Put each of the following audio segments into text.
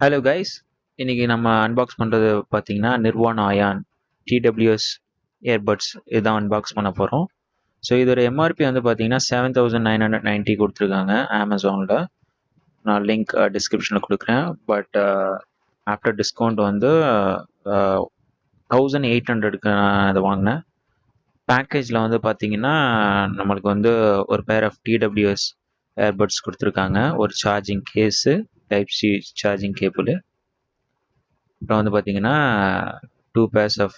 Hello guys, இன்னைக்கு நம்ம unbox பண்ணுறது பார்த்தீங்கன்னா நிர்வாணா அயான் டிடபிள்யூஎஸ் இயர்பட்ஸ் இதுதான் அன்பாக்ஸ் பண்ண போகிறோம். ஸோ இதோட எம்ஆர்பி வந்து பார்த்தீங்கன்னா 7990 கொடுத்துருக்காங்க அமேசானில். நான் லிங்க் டிஸ்கிரிப்ஷனில் கொடுக்குறேன். பட் ஆஃப்டர் டிஸ்கவுண்ட் வந்து 1800க்கு நான் இதை வாங்கினேன். பேக்கேஜில் வந்து பார்த்தீங்கன்னா நம்மளுக்கு வந்து ஒரு பேர் ஆஃப் டிடபிள்யூஎஸ் ஏர்பட்ஸ் கொடுத்துருக்காங்க, ஒரு charging case, type C charging cable, அப்புறம் வந்து பார்த்தீங்கன்னா 2 pairs of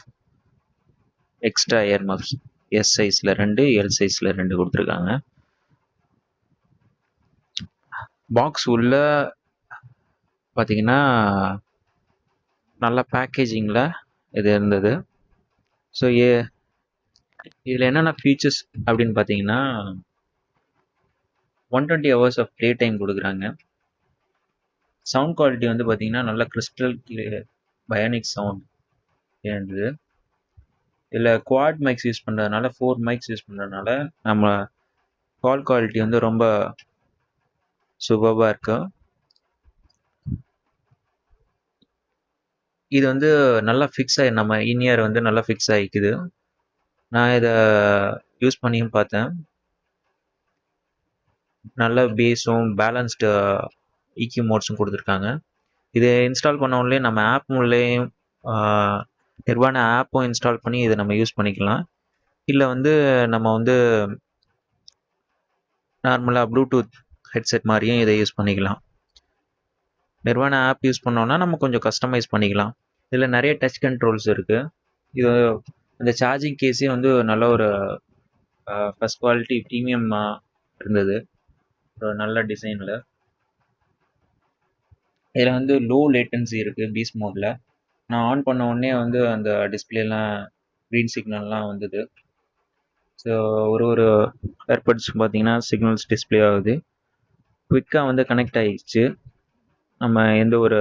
extra ear muffs, S சைஸில் 2, எல் சைஸில் 2 கொடுத்துருக்காங்க. பாக்ஸ் உள்ள பார்த்தீங்கன்னா நல்ல பேக்கேஜிங்கில் இது இருந்தது. ஸோ இதில் என்னென்ன ஃபீச்சர்ஸ் அப்படின்னு பார்த்தீங்கன்னா 120 ஹவர்ஸ் ஆஃப் ப்ளே டைம் கொடுக்குறாங்க. சவுண்ட் குவாலிட்டி வந்து பார்த்தீங்கன்னா நல்ல கிறிஸ்டல் கிளியர் பயானிக் சவுண்ட் இருந்தது. இதில் குவாட் மைக்ஸ் யூஸ் பண்ணுறதுனால, 4 மைக்ஸ் யூஸ் பண்ணுறதுனால நம்ம கால் குவாலிட்டி வந்து ரொம்ப சூப்பராக இருக்கு. இது வந்து நல்லா ஃபிக்ஸ் ஆகி நம்ம இன்இயர் வந்து நல்லா ஃபிக்ஸ் ஆகிக்குது. நான் இதை யூஸ் பண்ணியும் பார்த்தேன். நல்ல பேஸும் பேலன்ஸ்டு இக்யூ மோட்ஸும் கொடுத்துருக்காங்க. இதை இன்ஸ்டால் பண்ண உடனே நம்ம ஆப் மூலையும் நிர்வாண ஆப்பும் இன்ஸ்டால் பண்ணி இதை நம்ம யூஸ் பண்ணிக்கலாம். இல்லை வந்து நம்ம வந்து நார்மலாக ப்ளூடூத் ஹெட்செட் மாதிரியும் இதை யூஸ் பண்ணிக்கலாம். நிர்வாண ஆப் யூஸ் பண்ணோன்னா நம்ம கொஞ்சம் கஸ்டமைஸ் பண்ணிக்கலாம். இதில் நிறைய டச் கண்ட்ரோல்ஸ் இருக்குது. இது இந்த சார்ஜிங் கேஸே வந்து நல்ல ஒரு ஃபஸ்ட் குவாலிட்டி ப்ரீமியமாக இருந்தது, ஒரு நல்ல டிசைனில். இதில் வந்து லோ லேட்டன்சி இருக்குது பீஸ் மோடில். நான் ஆன் பண்ண உடனே வந்து அந்த டிஸ்பிளேலாம் க்ரீன் சிக்னல்லாம் வந்தது. ஸோ ஒரு ஏர்பட்ஸ் பார்த்தீங்கன்னா சிக்னல்ஸ் டிஸ்பிளே ஆகுது. குவிக்காக வந்து கனெக்ட் ஆகிடுச்சு. நம்ம எந்த ஒரு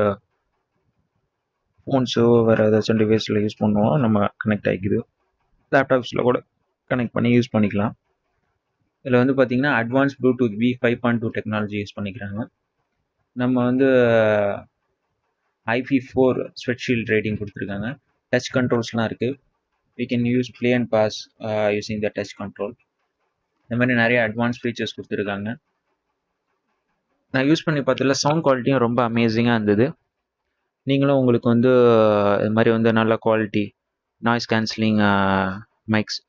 ஃபோன்ஸோ வேறு ஏதாச்சும் டிவைஸில் யூஸ் பண்ணுவோம், நம்ம கனெக்ட் ஆகிக்குது. லேப்டாப்ஸில் கூட கனெக்ட் பண்ணி யூஸ் பண்ணிக்கலாம். இதில் வந்து பார்த்தீங்கன்னா advance Bluetooth V5.2 technology use பண்ணிக்கிறாங்க. நம்ம வந்து IP4 ஸ்வெட் ஷீல்ட் ரேட்டிங் கொடுத்துருக்காங்க. டச் கண்ட்ரோல்ஸ்லாம் இருக்குது. we can use play and pause using the touch control. இந்த மாதிரி நிறைய அட்வான்ஸ் ஃபீச்சர்ஸ் கொடுத்துருக்காங்க. நான் யூஸ் பண்ணி பார்த்ததுல சவுண்ட் குவாலிட்டியும் ரொம்ப அமேசிங்காக இருந்தது. நீங்களும் உங்களுக்கு வந்து இது மாதிரி வந்து நல்ல quality noise cancelling mikes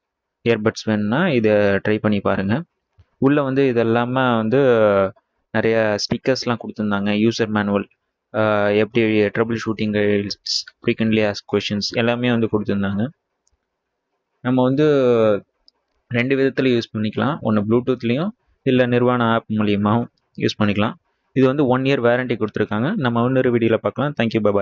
earbuds வேணும்னா இதை ட்ரை பண்ணி பாருங்கள். உள்ளே வந்து இது இல்லாமல் வந்து நிறைய ஸ்டிக்கர்ஸ்லாம் கொடுத்துருந்தாங்க, யூசர் மேனுவல், எப்படி trouble shooting guides, frequently ask questions எல்லாமே வந்து கொடுத்துருந்தாங்க. நம்ம வந்து 2 விதத்தில் யூஸ் பண்ணிக்கலாம். ஒன்று ப்ளூடூத்லேயும் இல்லை நிர்வாண ஆப் மூலியமாகவும் யூஸ் பண்ணிக்கலாம். இது வந்து 1 இயர் வாரண்டி கொடுத்துருக்காங்க. நம்ம இன்னொரு வீடியோவில் பார்க்கலாம். Thank you, by.